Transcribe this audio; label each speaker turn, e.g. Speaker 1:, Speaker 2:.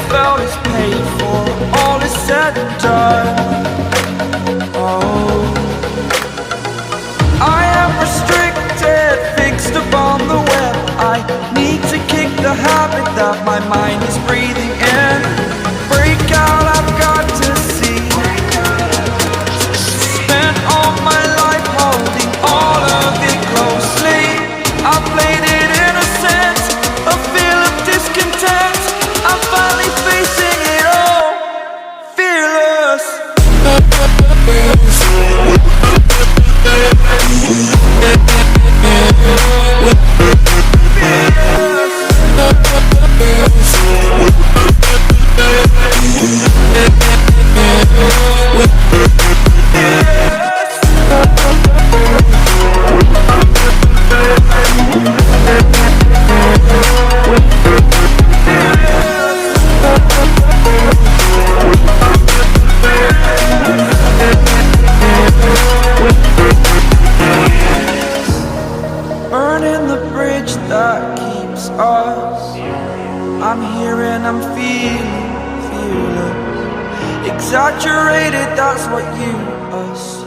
Speaker 1: felt is paid for, all is said and done. Oh, I am restricted, fixed upon the web. I need to kick the habit that my mind is breathing in. Break out, I've got to see. Spent all my life holding all of it closely. I played it innocent, a feel of discontent. I'm finally facing it all, fearless. Burning the bridge that keeps us. I'm here and I'm feeling fearless. Exaggerated, that's what you assume.